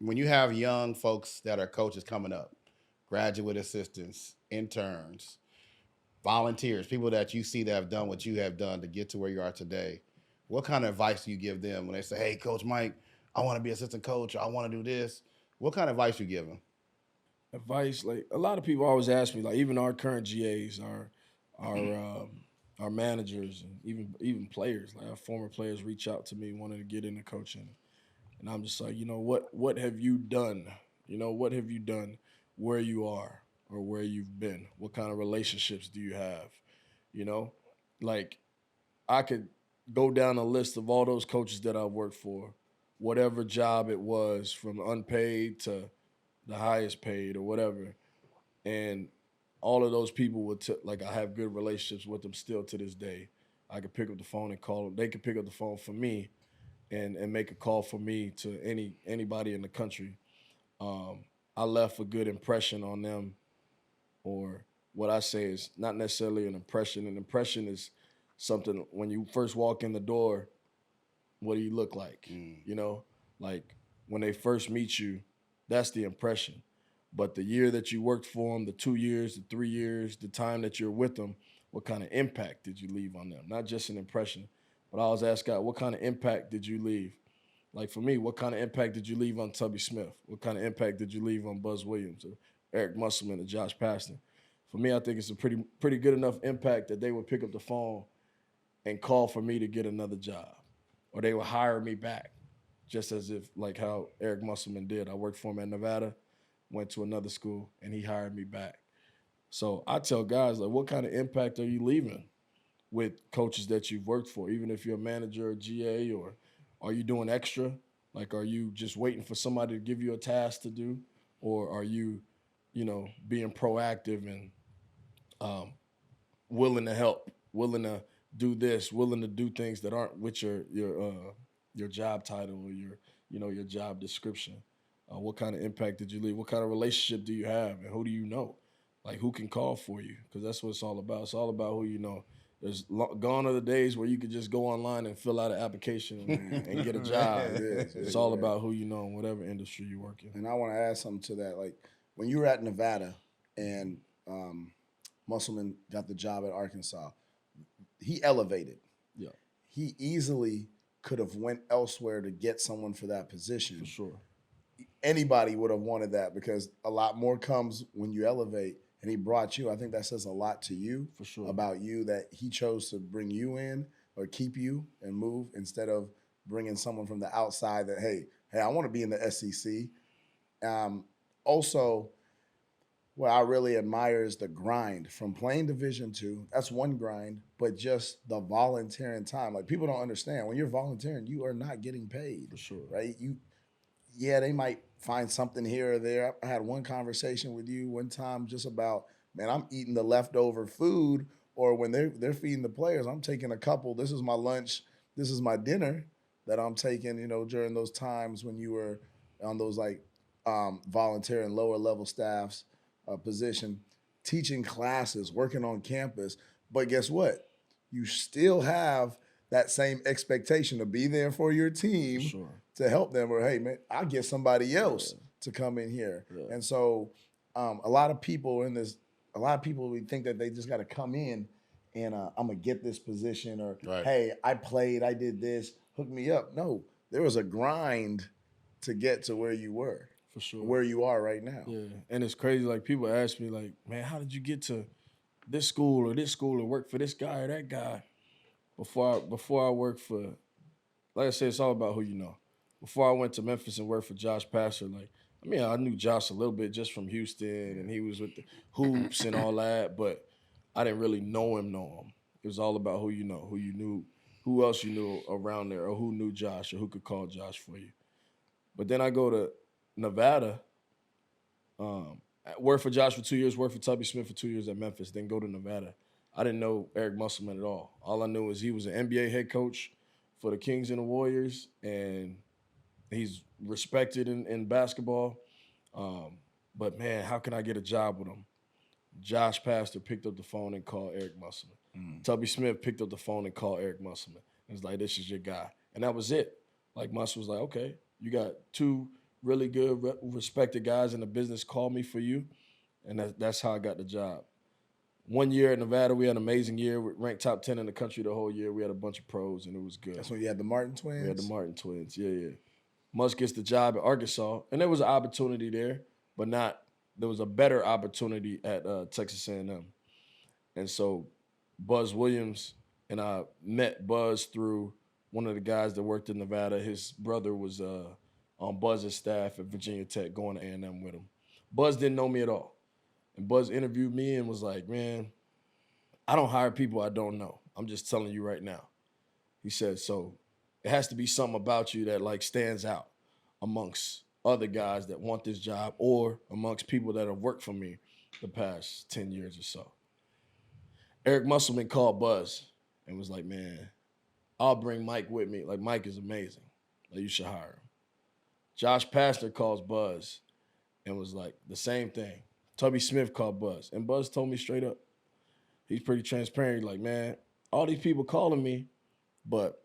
when you have young folks that are coaches coming up, graduate assistants, interns, volunteers, people that you see that have done what you have done to get to where you are today, what kind of advice do you give them when they say, "Hey, Coach Mike, I want to be assistant coach. Or I want to do this." What kind of advice you give them? Advice, like a lot of people always ask me, like even our current GAs, our managers, and even players, like our former players, reach out to me wanting to get into coaching, and I'm just like, what have you done? What have you done where you are or where you've been? What kind of relationships do you have? You know, like I could go down a list of all those coaches that I worked for, whatever job it was, from unpaid to the highest paid or whatever, and all of those people would like I have good relationships with them still to this day. I could pick up the phone and call them. They could pick up the phone for me and make a call for me to anybody in the country. Um, I left a good impression on them, or what I say is not necessarily an impression. An impression is something when you first walk in the door. What do you look like? Mm. You know, like when they first meet you, that's the impression. But the year that you worked for them, the 2 years, the 3 years, the time that you're with them, what kind of impact did you leave on them? Not just an impression, but I always ask God, what kind of impact did you leave? Like for me, what kind of impact did you leave on Tubby Smith? What kind of impact did you leave on Buzz Williams or Eric Musselman or Josh Paston? For me, I think it's a pretty good enough impact that they would pick up the phone and call for me to get another job, or they would hire me back, just as if like how Eric Musselman did. I worked for him at Nevada, went to another school, and he hired me back. So I tell guys like, what kind of impact are you leaving with coaches that you've worked for, even if you're a manager or GA, or are you doing extra? Like, are you just waiting for somebody to give you a task to do, or are you, being proactive and um, willing to help, willing to do this, willing to do things that aren't with your job title or your job description. What kind of impact did you leave? What kind of relationship do you have, and who do you know? Like who can call for you? Because that's what it's all about. It's all about who you know. Gone are the days where you could just go online and fill out an application and get a job. It is. It's You're all right. about who you know in whatever industry you work in. And I want to add something to that. Like when you were at Nevada and um, Musselman got the job at Arkansas, he elevated. Yeah, He easily could have went elsewhere to get someone for that for position. sure. Anybody would have wanted that because a lot more comes when you elevate. And he brought you. I think that says a lot to you For sure. about you that he chose to bring you in or keep you and move instead of bringing someone from the outside that hey, I want to be in the SEC. Also, what I really admire is the grind from playing Division two. That's one grind, but just the volunteering time. Like people don't understand when you're volunteering, you are not getting paid, For sure. right? Yeah, they might find something here or there. I had one conversation with you one time just about, man, I'm eating the leftover food, or when they're feeding the players, I'm taking a couple. This is my lunch. This is my dinner that I'm taking. During those times when you were on those like volunteer and lower level staffs position, teaching classes, working on campus. But guess what? You still have that same expectation to be there for your For team sure. to help them, or hey man, I'll get somebody else Yeah. to come in here. Yeah. And so a lot of people in this, a lot of people we think that they just got to come in and I'm gonna get this position, or Right. hey, I played, I did this, hook me up. No, there was a grind to get to where you were, For sure. where you are right now. Yeah, and it's crazy. Like people ask me, like, "Man, how did you get to this school or work for this guy or that guy?" Before I worked for, like I said, it's all about who you know. Before I went to Memphis and worked for Josh Passer, like, I mean, I knew Josh a little bit just from Houston, and he was with the hoops and all that, but I didn't really know him. Know him. It was all about who you know, who you knew, who else you knew around there, or who knew Josh, or who could call Josh for you. But then I go to Nevada. Worked for Josh for 2 years, worked for Tubby Smith for 2 years at Memphis, then go to Nevada. I didn't know Eric Musselman at all. All I knew was he was an NBA head coach for the Kings and the Warriors, and he's respected in basketball. Um, but man, how can I get a job with him? Josh Pastor picked up the phone and called Eric Musselman. Tubby Smith picked up the phone and called Eric Musselman. It was like, this is your guy. And that was it. Like Musselman was like, okay, you got two really good, respected guys in the business call me for you, and that's how I got the job. 1 year at Nevada, we had an amazing year. We ranked top 10 in the country the whole year. We had a bunch of pros, and it was good. That's when you had the Martin twins. We had the Martin twins. Yeah. Musk gets the job at Arkansas, and there was an opportunity there, but there was a better opportunity at Texas A&M. And so Buzz Williams and I met Buzz through one of the guys that worked in Nevada. His brother was on Buzz's staff at Virginia Tech, going to A&M with him. Buzz didn't know me at all. And Buzz interviewed me and was like, man, I don't hire people I don't know. I'm just telling you right now. He said, so it has to be something about you that like stands out amongst other guys that want this job or amongst people that have worked for me the past 10 years or so. Eric Musselman called Buzz and was like, man, I'll bring Mike with me. Like, Mike is amazing. Like, you should hire him. Josh Pastner calls Buzz and was like, the same thing. Tubby Smith called Buzz. And Buzz told me straight up, he's pretty transparent. He's like, man, all these people calling me, but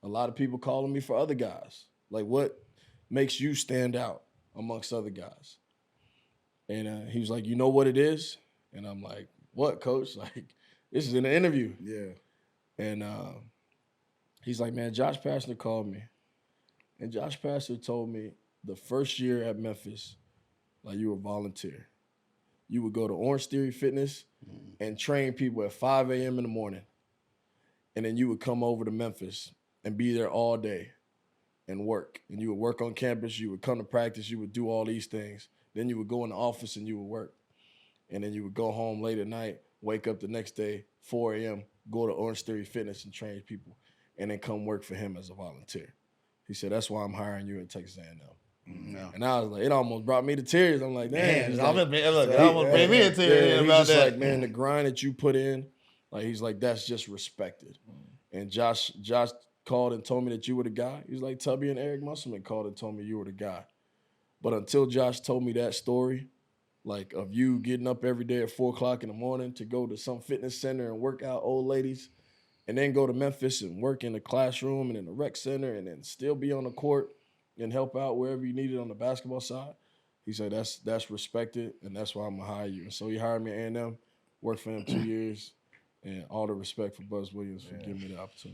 a lot of people calling me for other guys. Like, what makes you stand out amongst other guys? And he was like, you know what it is? And I'm like, what, coach? Like, this is in an interview. Yeah. And he's like, man, Josh Pastner called me. And Josh Pastner told me the first year at Memphis, like, you were a volunteer. You would go to Orange Theory Fitness and train people at 5 a.m. in the morning. And then you would come over to Memphis and be there all day and work. And you would work on campus. You would come to practice. You would do all these things. Then you would go in the office and you would work. And then you would go home late at night, wake up the next day, 4 a.m., go to Orange Theory Fitness and train people, and then come work for him as a volunteer. He said, that's why I'm hiring you at Texas A&M. No. And I was like, it almost brought me to tears. I'm like, damn. Man, it almost made me a tear He's about just that. like, man, the grind that you put in, like, he's like, that's just respected. And Josh called and told me that you were the guy. He's like, Tubby and Eric Musselman called and told me you were the guy. But until Josh told me that story, like, of you getting up every day at 4 o'clock in the morning to go to some fitness center and work out old ladies, and then go to Memphis and work in the classroom and in the rec center and then still be on the court and help out wherever you need it on the basketball side. He said, that's respected, and that's why I'm going to hire you. And so he hired me at A&M, worked for him 2 years, and all the respect for Buzz Williams for giving me the opportunity.